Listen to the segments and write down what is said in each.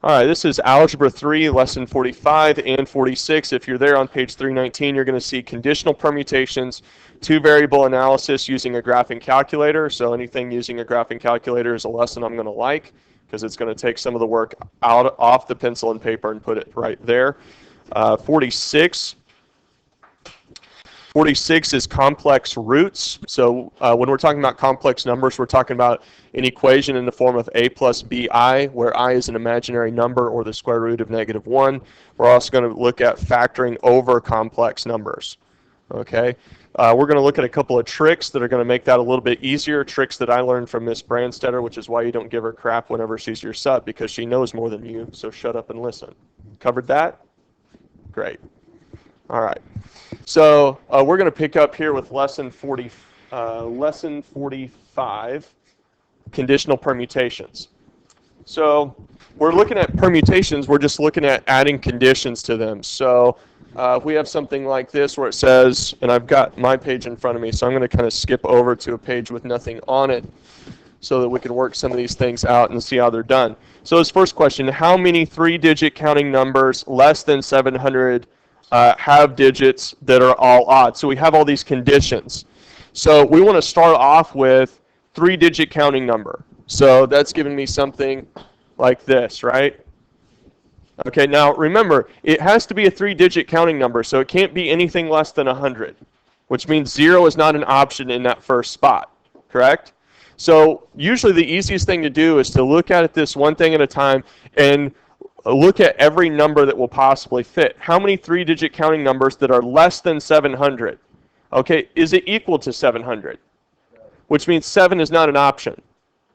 All right, this is Algebra 3, Lesson 45 and 46. If you're there on page 319, you're going to see conditional permutations, two-variable analysis using a graphing calculator. So anything using a graphing calculator is a lesson I'm going to like because it's going to take some of the work off the pencil and paper and put it right there. 46 is complex roots. So when we're talking about complex numbers, we're talking about an equation in the form of a plus bi, where I is an imaginary number or the square root of -1. We're also going to look at factoring over complex numbers. Okay, we're going to look at a couple of tricks that are going to make that a little bit easier, tricks that I learned from Miss Brandstetter, which is why you don't give her crap whenever she's your sub, because she knows more than you, so shut up and listen. Covered that? Great. All right. So we're going to pick up here with lesson 45, conditional permutations. So we're looking at permutations. We're just looking at adding conditions to them. So if we have something like this where it says, and I've got my page in front of me, so I'm going to kind of skip over to a page with nothing on it so that we can work some of these things out and see how they're done. So this first question, how many three-digit counting numbers less than 700 have digits that are all odd? So we have all these conditions. So we want to start off with three-digit counting number. So that's giving me something like this, right? Okay, now remember, it has to be a three-digit counting number, so it can't be anything less than 100, which means 0 is not an option in that first spot, correct? So usually the easiest thing to do is to look at it this one thing at a time and look at every number that will possibly fit. How many three-digit counting numbers that are less than 700? Okay, is it equal to 700? Which means 7 is not an option,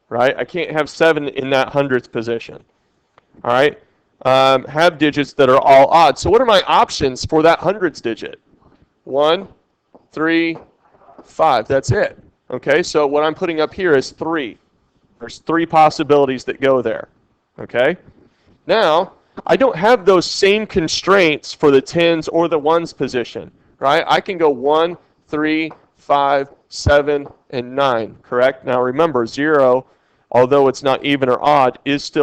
right? I can't have 7 in that hundredth position. All right, have digits that are all odd. So what are my options for that hundredths digit? 1, 3, 5. That's it. Okay, so what I'm putting up here is 3. There's 3 possibilities that go there. Okay. Now, I don't have those same constraints for the tens or the ones position, right? I can go 1, 3, 5, 7, and 9, correct? Now remember, 0, although it's not even or odd, is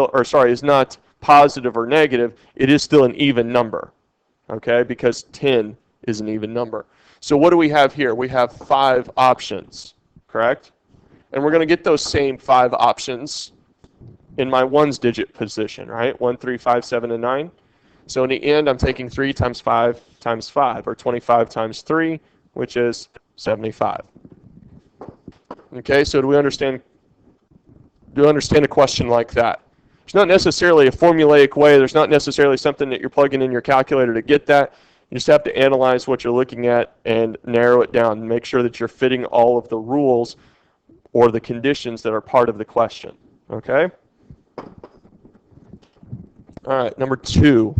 not positive or negative, it is still an even number, okay? Because 10 is an even number. So what do we have here? We have 5 options, correct? And we're going to get those same 5 options in my ones digit position, right? 1, 3, 5, 7, and 9. So in the end, I'm taking 3 times 5 times 5, or 25 times 3, which is 75. Okay, so do we understand a question like that? There's not necessarily a formulaic way. There's not necessarily something that you're plugging in your calculator to get that. You just have to analyze what you're looking at and narrow it down and make sure that you're fitting all of the rules or the conditions that are part of the question. Okay? All right, number 2.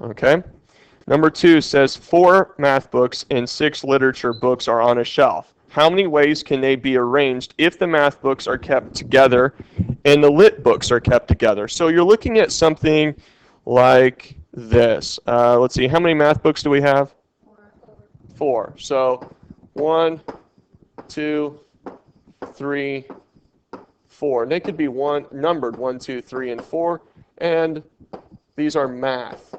Okay? Number 2 says 4 math books and 6 literature books are on a shelf. How many ways can they be arranged if the math books are kept together and the lit books are kept together? So you're looking at something like this. Let's see, how many math books do we have? 4. So 1, 2, 3, 4. And they could be numbered 1, 2, 3, and 4. And these are math.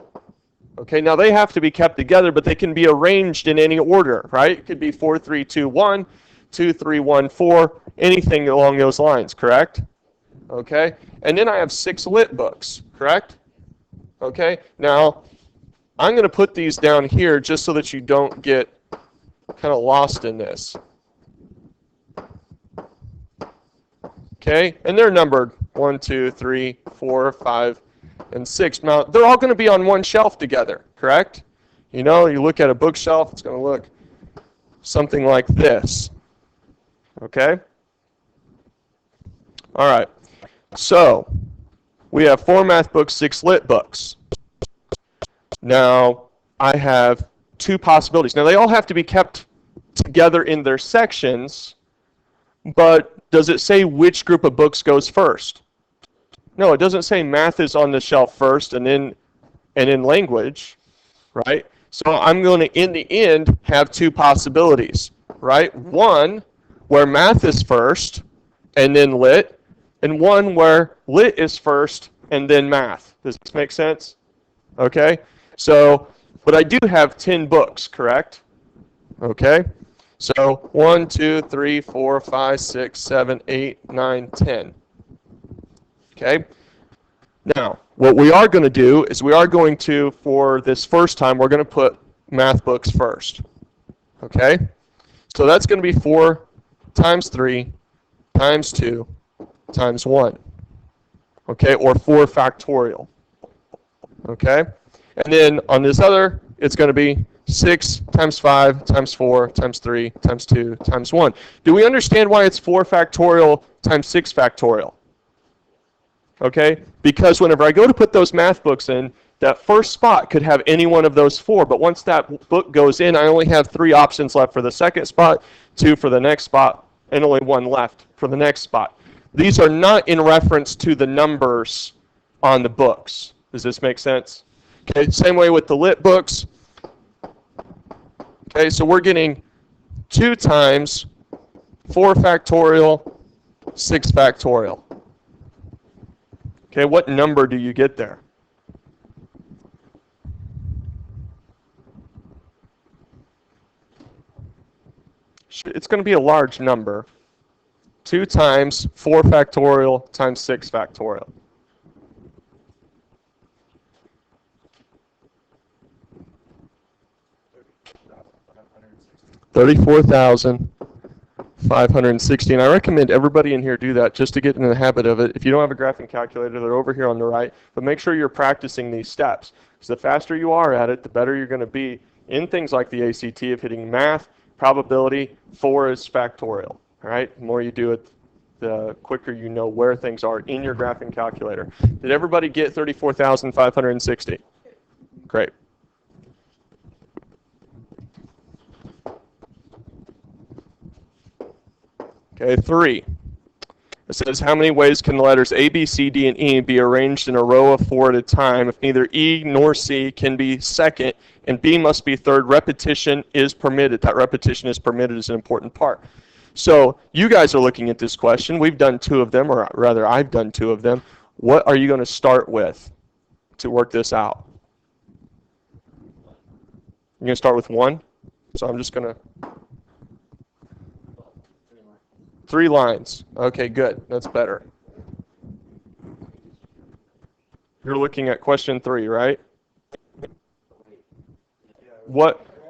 Okay, now they have to be kept together, but they can be arranged in any order, right? It could be 4, 3, 2, 1, 2, 3, 1, 4, anything along those lines, correct? Okay, and then I have 6 lit books, correct? Okay, now I'm going to put these down here just so that you don't get kind of lost in this. Okay, and they're numbered 1, 2, 3, 4, 5, and 6. Now, they're all going to be on one shelf together, correct? You know, you look at a bookshelf, it's going to look something like this. Okay? All right. So, we have 4 math books, 6 lit books. Now, I have 2 possibilities. Now, they all have to be kept together in their sections, but does it say which group of books goes first? No, it doesn't say math is on the shelf first and then language, right? So I'm going to, in the end, have 2 possibilities, right? One, where math is first and then lit, and one where lit is first and then math. Does this make sense? Okay? So, but I do have 10 books, correct? Okay? So 1, 2, 3, 4, 5, 6, 7, 8, 9, 10. Okay? Now, what we are going to do is we are going to, for this first time, we're going to put math books first. Okay? So that's going to be 4 times 3 times 2 times 1. Okay? Or 4 factorial. Okay? And then on this other, it's going to be 6 times 5 times 4 times 3 times 2 times 1. Do we understand why it's 4 factorial times 6 factorial? Okay? Because whenever I go to put those math books in, that first spot could have any one of those 4, but once that book goes in, I only have 3 options left for the second spot, 2 for the next spot, and only 1 left for the next spot. These are not in reference to the numbers on the books. Does this make sense? Okay, same way with the lit books. Okay, so we're getting 2 times 4 factorial, 6 factorial. Okay, what number do you get there? It's going to be a large number. 2 times 4 factorial times 6 factorial. 34,560. And I recommend everybody in here do that just to get in the habit of it. If you don't have a graphing calculator, they're over here on the right. But make sure you're practicing these steps. Because the faster you are at it, the better you're going to be in things like the ACT of hitting math, probability. 4 is factorial. All right? The more you do it, the quicker you know where things are in your graphing calculator. Did everybody get 34,560? Great. Okay, 3. It says, how many ways can the letters A, B, C, D, and E be arranged in a row of 4 at a time if neither E nor C can be second and B must be third? Repetition is permitted. That repetition is permitted is an important part. So you guys are looking at this question. We've done 2 of them, or rather I've done 2 of them. What are you going to start with to work this out? You're going to start with 1? So I'm just going to... 3 lines. Okay, good. That's better. You're looking at question 3, right?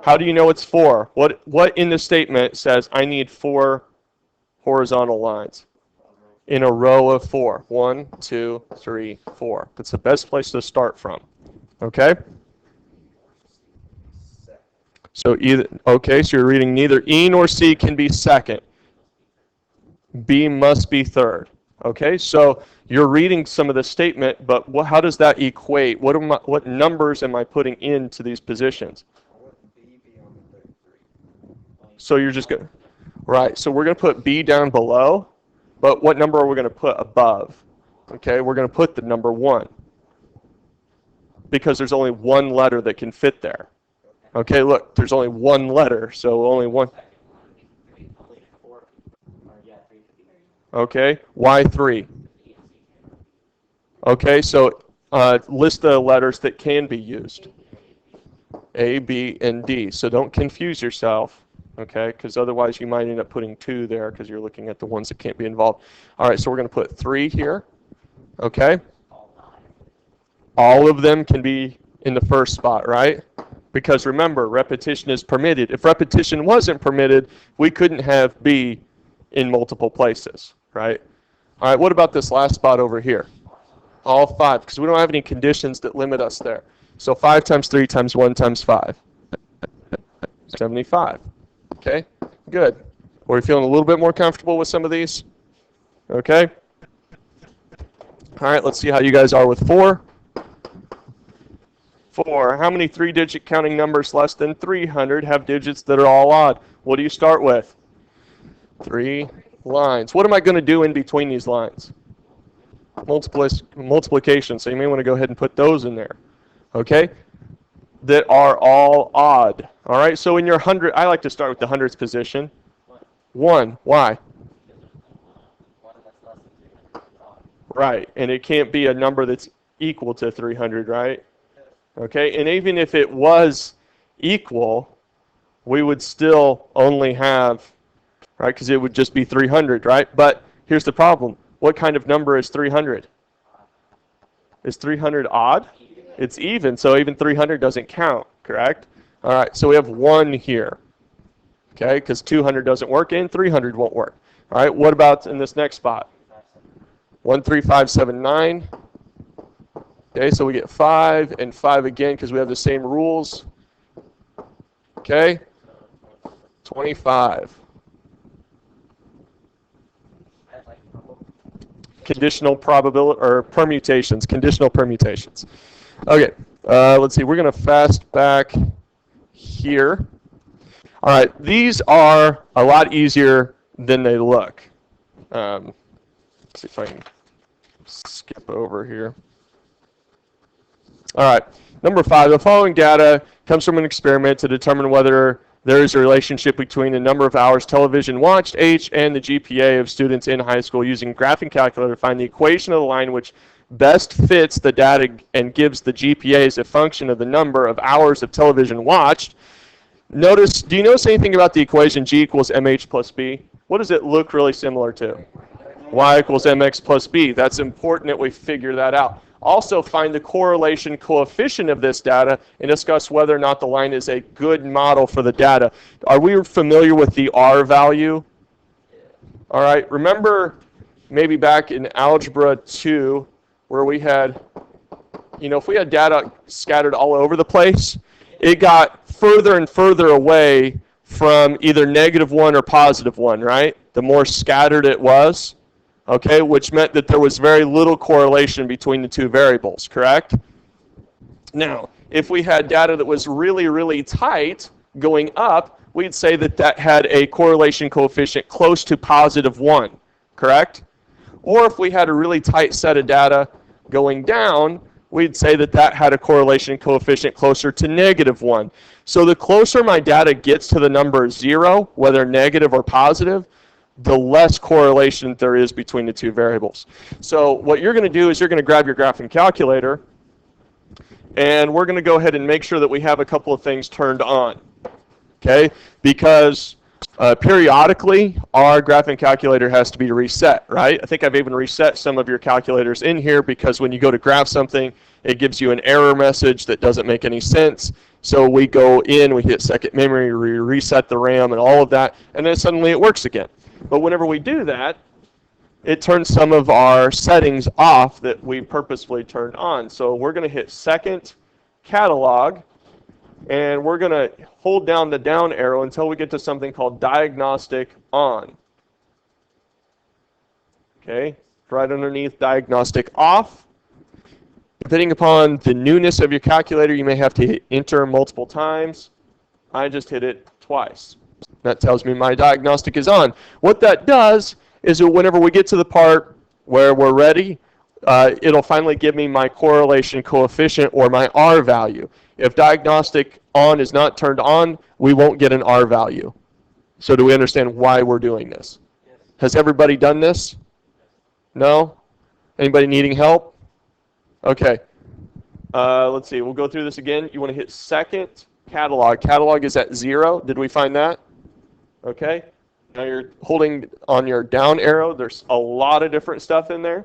How do you know it's 4? What in the statement says I need 4 horizontal lines in a row of 4? 1, 2, 3, 4. That's the best place to start from. Okay? So so you're reading neither E nor C can be second. B must be third. Okay, so you're reading some of the statement, but how does that equate? What numbers am I putting into these positions? So you're just going, right? So we're going to put B down below, but what number are we going to put above? Okay, we're going to put the number 1 because there's only 1 letter that can fit there. Okay, look, there's only 1 letter, so only 1. Okay, why 3? Okay, so list the letters that can be used. A, B, and D. So don't confuse yourself, okay, because otherwise you might end up putting 2 there because you're looking at the ones that can't be involved. All right, so we're going to put 3 here, okay? All of them can be in the first spot, right? Because remember, repetition is permitted. If repetition wasn't permitted, we couldn't have B in multiple places, right? All right, what about this last spot over here? All 5, because we don't have any conditions that limit us there. So 5 times 3 times 1 times 5. 75. Okay, good. Are we feeling a little bit more comfortable with some of these? Okay. All right, let's see how you guys are with 4. 4. How many 3-digit counting numbers less than 300 have digits that are all odd? What do you start with? 3 lines. What am I going to do in between these lines? Multiplication. So you may want to go ahead and put those in there. Okay? That are all odd. All right? So in your 100, I like to start with the hundredths position. 1. Why? Right, and it can't be a number that's equal to 300, right? Okay, and even if it was equal, we would still only have, right, because it would just be 300, right? But here's the problem. What kind of number is 300? Is 300 odd? It's even, so even 300 doesn't count, correct? All right, so we have 1 here, okay, because 200 doesn't work and 300 won't work. All right, what about in this next spot? 13579. Okay, so we get 5 and 5 again because we have the same rules. Okay, 25. Conditional probability or permutations, conditional permutations. Okay, let's see. We're going to fast back here. All right, these are a lot easier than they look. Let's see if I can skip over here. All right, number 5, the following data comes from an experiment to determine whether there is a relationship between the number of hours television watched, age, and the GPA of students in high school using graphing calculator to find the equation of the line which best fits the data and gives the GPA as a function of the number of hours of television watched. Notice, do you notice anything about the equation G equals MH plus B? What does it look really similar to? Y equals MX plus B. That's important that we figure that out. Also, find the correlation coefficient of this data and discuss whether or not the line is a good model for the data. Are we familiar with the R value? All right, remember maybe back in Algebra 2 where we had, if we had data scattered all over the place, it got further and further away from either -1 or +1, right? The more scattered it was. Okay, which meant that there was very little correlation between the two variables, correct? Now, if we had data that was really, really tight going up, we'd say that that had a correlation coefficient close to +1, correct? Or if we had a really tight set of data going down, we'd say that that had a correlation coefficient closer to -1. So the closer my data gets to the number 0, whether negative or positive, the less correlation there is between the two variables. So what you're going to do is you're going to grab your graphing calculator, and we're going to go ahead and make sure that we have a couple of things turned on, okay? Because periodically, our graphing calculator has to be reset, right? I think I've even reset some of your calculators in here because when you go to graph something, it gives you an error message that doesn't make any sense. So we go in, we hit second memory, we reset the RAM and all of that, and then suddenly it works again. But whenever we do that, it turns some of our settings off that we purposefully turned on. So we're going to hit second catalog, and we're going to hold down the down arrow until we get to something called diagnostic on. Okay, right underneath diagnostic off. Depending upon the newness of your calculator, you may have to hit enter multiple times. I just hit it twice. That tells me my diagnostic is on. What that does is that whenever we get to the part where we're ready, it'll finally give me my correlation coefficient or my R value. If diagnostic on is not turned on, we won't get an R value. So do we understand why we're doing this? Yes. Has everybody done this? No? Anybody needing help? Okay. Let's see. We'll go through this again. You want to hit second catalog. Catalog is at 0. Did we find that? Okay. Now you're holding on your down arrow. There's a lot of different stuff in there.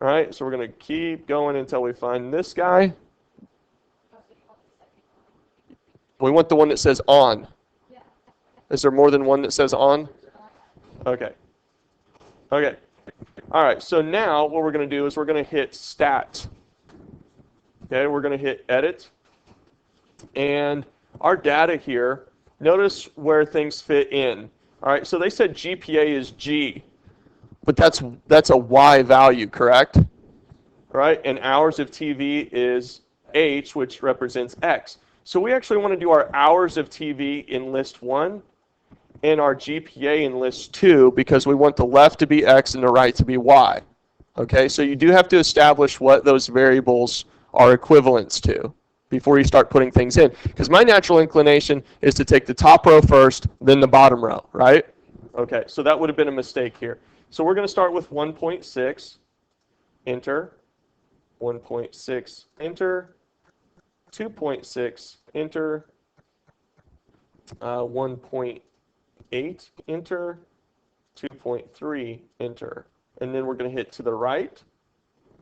All right. So we're going to keep going until we find this guy. We want the one that says on. Is there more than one that says on? Okay. Okay. All right. So now what we're going to do is we're going to hit stat. Okay. We're going to hit edit. And our data here, notice where things fit in. All right, so they said GPA is G, but that's a Y value, correct? Right, and hours of TV is H, which represents X. So we actually want to do our hours of TV in list 1 and our GPA in list 2 because we want the left to be X and the right to be Y. Okay, so you do have to establish what those variables are equivalents to before you start putting things in. Because my natural inclination is to take the top row first, then the bottom row, right? Okay, so that would have been a mistake here. So we're going to start with 1.6. enter, 1.6, enter, 2.6, enter, 1.8, enter, 2.3, enter. And then we're going to hit to the right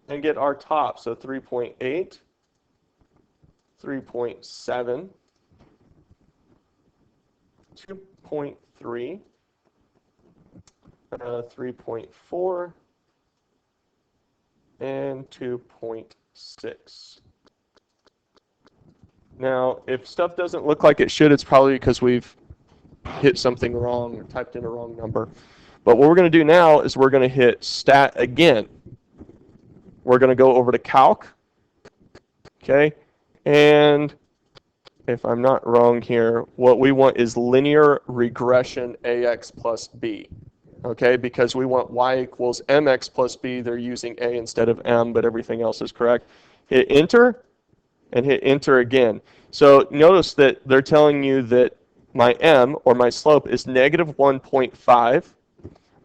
and get our top. So 3.8, 3.7, 2.3, 3.4, and 2.6. Now, if stuff doesn't look like it should, it's probably because we've hit something wrong or typed in a wrong number. But what we're going to do now is we're going to hit stat again. We're going to go over to calc, okay? And if I'm not wrong here, what we want is linear regression AX plus B, okay? Because we want Y equals MX plus B. They're using A instead of M, but everything else is correct. Hit enter and hit enter again. So notice that they're telling you that my M, or my slope, is negative 1.5.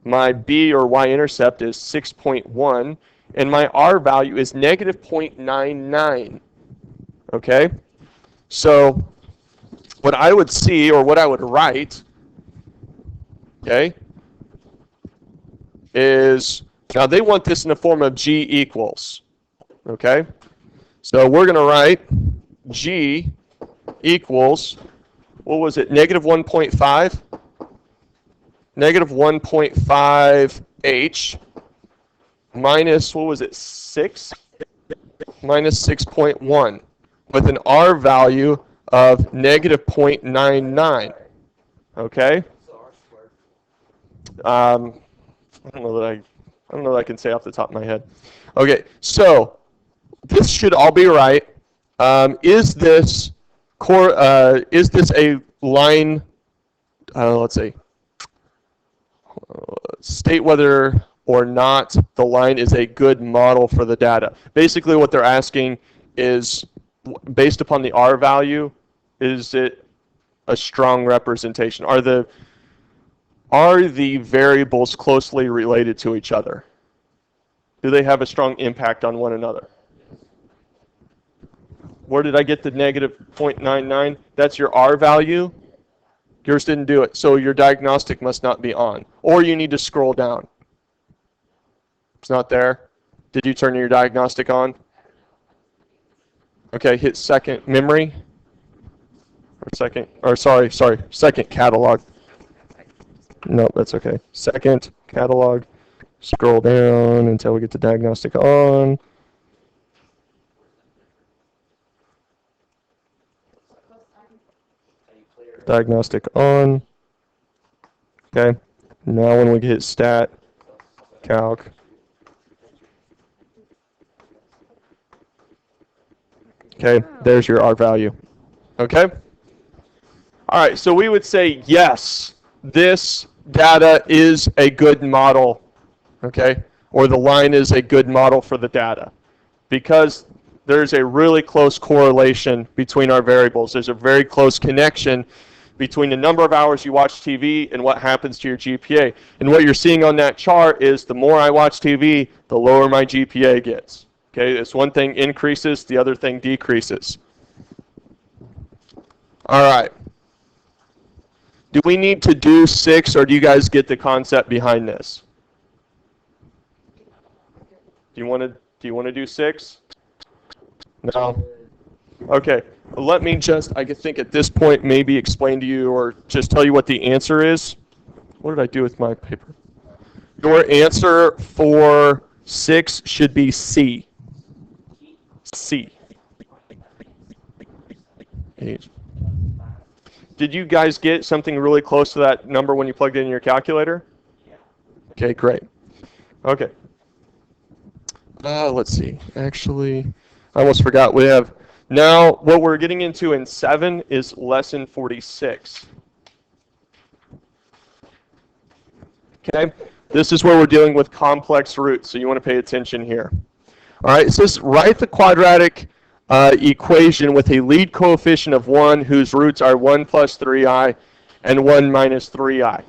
My B, or y-intercept, is 6.1. And my R value is negative 0.99. Okay? So what I would see, or what I would write, okay, is, now they want this in the form of G equals. Okay? So we're going to write G equals, what was it, negative 1.5? Negative 1.5 H minus, what was it, 6? Minus 6.1 with an R value of negative 0.99. Okay? I don't know that I can say off the top of my head. Okay, so this should all be right. Is this a line? Let's see. State whether or not the line is a good model for the data. Basically, what they're asking is, based upon the R value, is it a strong representation? Are the variables closely related to each other? Do they have a strong impact on one another? Where did I get the negative 0.99? That's your R value. Yours didn't do it, so your diagnostic must not be on. Or you need to scroll down. It's not there. Did you turn your diagnostic on? Okay, hit second memory. Second catalog. No, that's okay. Second catalog. Scroll down until we get to diagnostic on. Diagnostic on. Okay. Now when we hit stat, calc. Okay, there's your R value. Okay? All right, so we would say yes, this data is a good model, okay? Or the line is a good model for the data, because there's a really close correlation between our variables. There's a very close connection between the number of hours you watch TV and what happens to your GPA. And what you're seeing on that chart is the more I watch TV, the lower my GPA gets. Okay, this one thing increases, the other thing decreases. All right. Do we need to do 6, or do you guys get the concept behind this? Do you want to do 6? No. Okay. Let me just, I think at this point, maybe explain to you or just tell you what the answer is. What did I do with my paper? Your answer for 6 should be C. C. Did you guys get something really close to that number when you plugged it in your calculator? Yeah. Okay, great. Okay. Let's see. Actually, I almost forgot. We have now what we're getting into in 7 is lesson 46. Okay. This is where we're dealing with complex roots, so you want to pay attention here. All right. It says write the quadratic equation with a lead coefficient of 1 whose roots are 1 plus 3i and 1 minus 3i.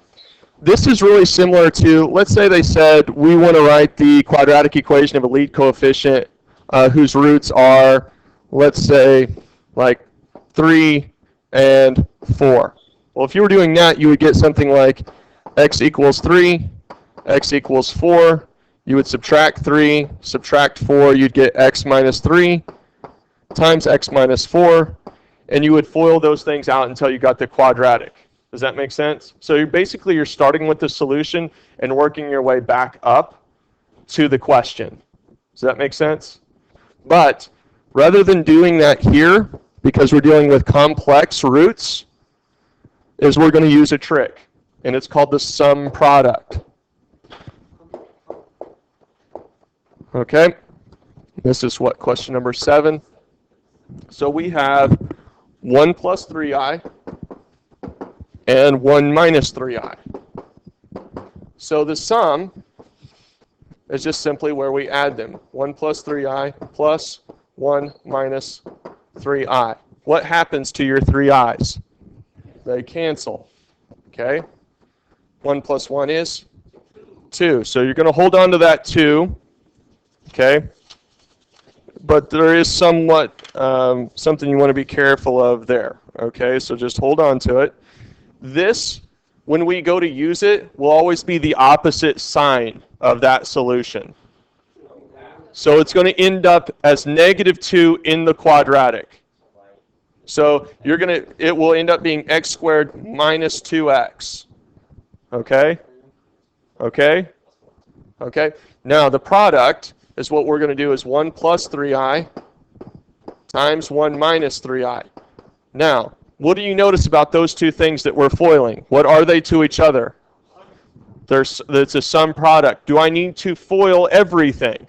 this is really similar to, let's say they said we want to write the quadratic equation of a lead coefficient whose roots are, let's say, like 3 and 4. Well, if you were doing that, you would get something like x equals 3, x equals 4. You would subtract 3, subtract 4, you'd get x minus 3 times x minus 4, and you would FOIL those things out until you got the quadratic. Does that make sense? So you're starting with the solution and working your way back up to the question. Does that make sense? But rather than doing that here, because we're dealing with complex roots, is we're going to use a trick, and it's called the sum product. Okay? This is what, question number 7? So we have 1 plus 3i and 1 minus 3i. So the sum is just simply where we add them. 1 plus 3i plus 1 minus 3i. What happens to your 3i's? They cancel. Okay? 1 plus 1 is 2. So you're going to hold on to that 2. Okay? But there is somewhat something you want to be careful of there. Okay? So just hold on to it. This, when we go to use it, will always be the opposite sign of that solution. So it's going to end up as negative 2 in the quadratic. So it will end up being x squared minus 2x. Okay? Okay? Okay? Now the product is what we're going to do is 1 plus 3i times 1 minus 3i. Now, what do you notice about those two things that we're FOILing? What are they to each other? It's a sum product. Do I need to FOIL everything?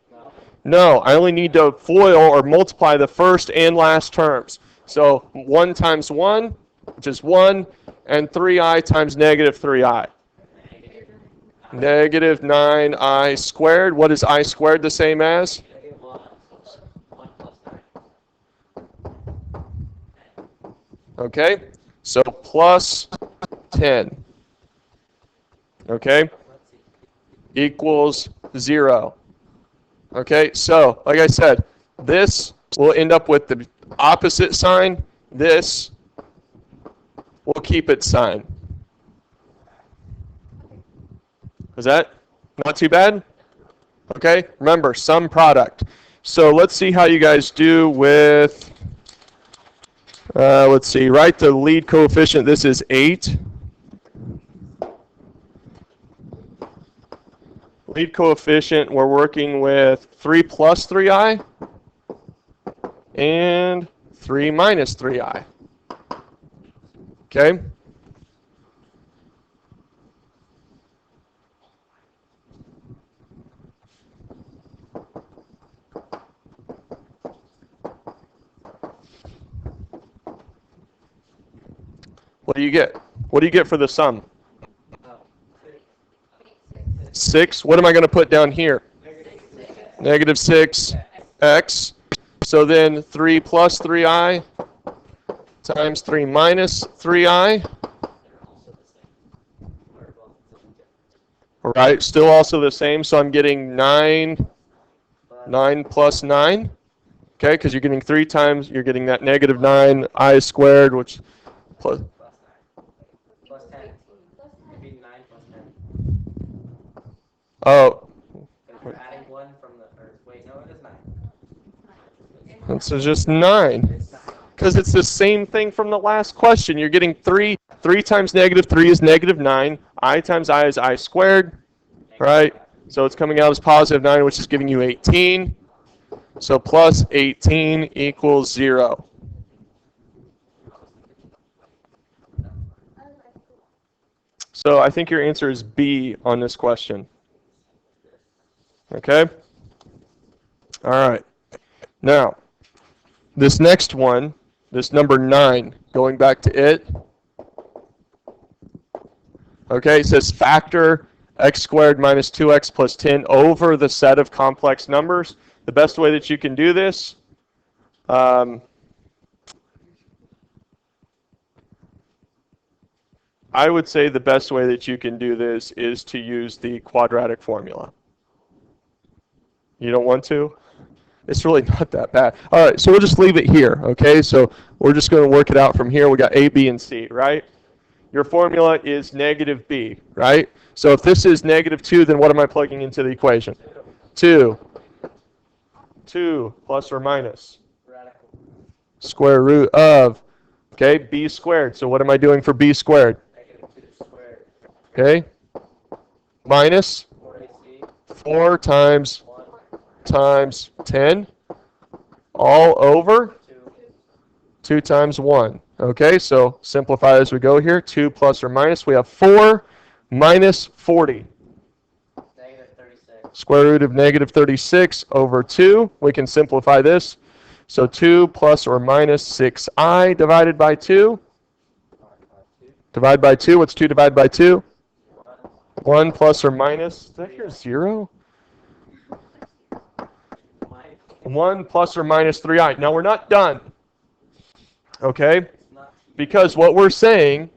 No, I only need to FOIL or multiply the first and last terms. So 1 times 1, which is 1, and 3i times negative 3i. Negative 9i squared. What is I squared the same as? Okay, so plus 10. Okay, equals 0. Okay, so like I said, this will end up with the opposite sign. This will keep its sign. Is that not too bad? Okay, remember, sum product. So let's see how you guys do with, let's see, write the lead coefficient. This is 8. Lead coefficient, we're working with 3 plus 3i and 3 minus 3i. Okay? What do you get? What do you get for the sum? 6. What am I going to put down here? Negative 6x. So then 3 plus 3i times 3 minus 3i. All right, still also the same. So I'm getting 9 plus 9. Okay, because you're getting 3 times, you're getting that negative 9i squared, which plus 10. It'd be 9 plus 10. Oh. Because we're adding 1 from the first. Wait, no, it is 9. This is just 9. Because it's the same thing from the last question. You're getting 3. 3 times negative 3 is negative 9. I times I is I squared. Right? So it's coming out as positive 9, which is giving you 18. So plus 18 equals 0. So I think your answer is B on this question. Okay? All right. Now, this next one, this number 9, going back to it. Okay, it says factor x squared minus 2x plus 10 over the set of complex numbers. The best way that you can do this, I I would say the best way that you can do this is to use the quadratic formula. You don't want to? It's really not that bad. All right, so we'll just leave it here, okay? So we're just going to work it out from here. We got A, B, and C, right? Your formula is negative B, right? So if this is negative 2, then what am I plugging into the equation? 2. 2 plus or minus Radical. square root of, okay, B squared. So what am I doing for B squared? Negative 2 squared. Okay? Minus 4AC. 4 times 1. times 10 all over 2. 2 times 1. Okay, so simplify as we go here. 2 plus or minus. We have 4 minus 40. Negative 36. Square root of negative 36 over 2. We can simplify this. So 2 plus or minus 6i divided by 2. Divide by 2. What's 2 divided by 2? 1 plus or minus. Did I hear 0? 1 plus or minus 3i. Now we're not done. Okay? Because what we're saying,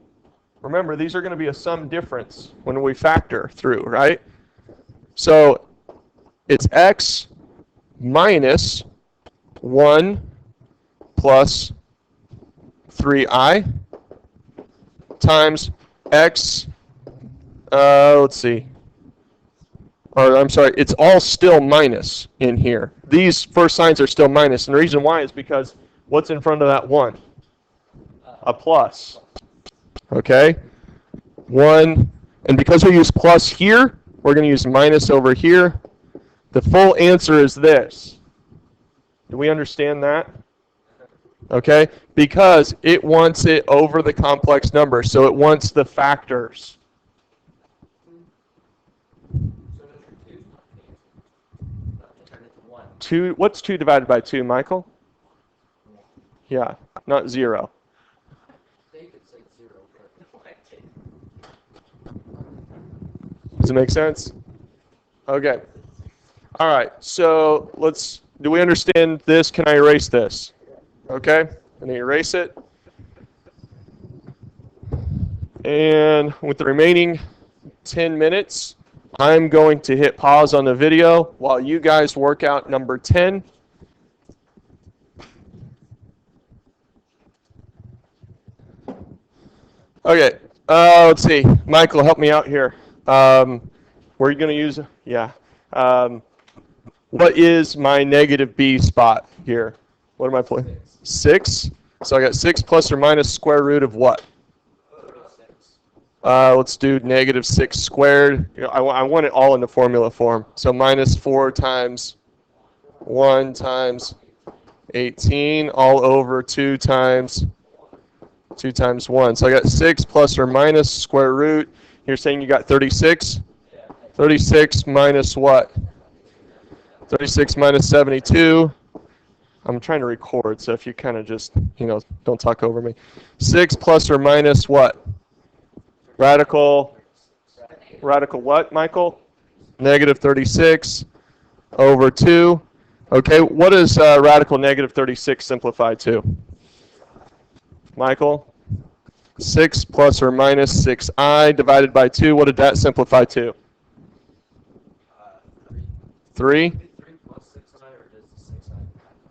remember, these are going to be a sum difference when we factor through, right? So it's x minus 1 plus 3i times x, let's see, or I'm sorry, it's all still minus in here. These first signs are still minus, and the reason why is because what's in front of that 1? A plus. Okay? 1, and because we use plus here, we're going to use minus over here. The full answer is this. Do we understand that? Okay? Because it wants it over the complex number, so it wants the factors. Two. What's 2 divided by 2, Michael? Yeah, not 0. Does it make sense? Okay. All right. So do we understand this? Can I erase this? Okay. Can I erase it? And with the remaining 10 minutes, I'm going to hit pause on the video while you guys work out number 10. Okay. Let's see. Michael, help me out here. We're going to use, yeah. What is my negative b spot here? What am I playing? 6. So I got 6 plus or minus square root of what? Let's do negative 6 squared. You know, I want it all in the formula form. So minus 4 times 1 times 18 all over 2 times 1. So I got 6 plus or minus square root. You're saying you got 36? 36 minus what? 36 minus 72. I'm trying to record, so if you kind of just, don't talk over me. 6 plus or minus what? Radical what, Michael? Negative 36 over 2. Okay, what does radical negative 36 simplify to? Michael? 6 plus or minus 6i divided by 2. What did that simplify to? 3.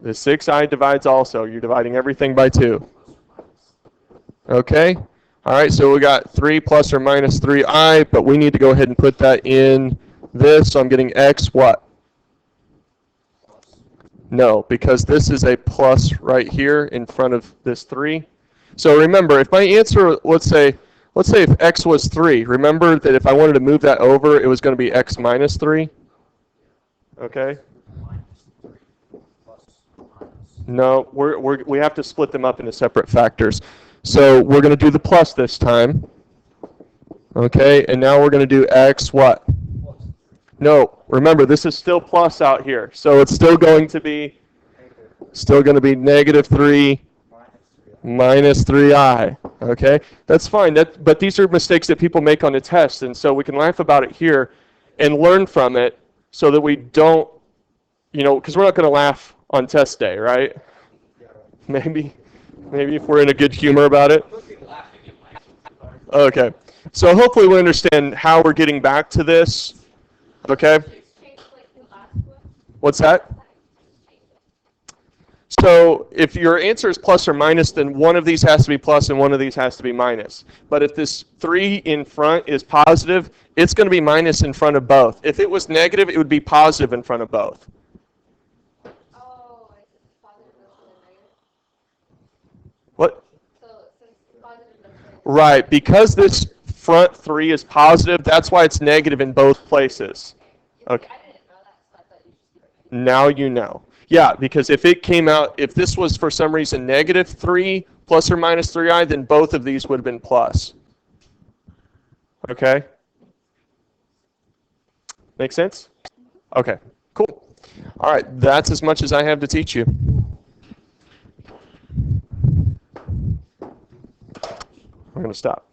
The 6i divides also. You're dividing everything by 2. Okay? All right, so we got 3 plus or minus 3i, but we need to go ahead and put that in this. So I'm getting x what? No, because this is a plus right here in front of this 3. So remember, if my answer, let's say if x was 3, remember that if I wanted to move that over, it was going to be x minus 3. Okay? No, we have to split them up into separate factors. So we're going to do the plus this time. Okay, and now we're going to do x what? No, remember this is still plus out here. So it's still going to be negative 3 minus 3i. Okay, that's fine. But these are mistakes that people make on the test, and so we can laugh about it here and learn from it so that we don't, because we're not going to laugh on test day, right? Maybe if we're in a good humor about it. Okay. So hopefully we understand how we're getting back to this. Okay. What's that? So if your answer is plus or minus, then one of these has to be plus and one of these has to be minus. But if this 3 in front is positive, it's going to be minus in front of both. If it was negative, it would be positive in front of both. Oh, it's positive versus negative. What? So since positive and negative. Right. Because this front 3 is positive, that's why it's negative in both places. Okay. I didn't know that, so I thought you just Now you know. Yeah, because if it came out, if this was for some reason negative 3 plus or minus 3i, then both of these would have been plus. Okay? Make sense? Okay, cool. All right, that's as much as I have to teach you. I'm going to stop.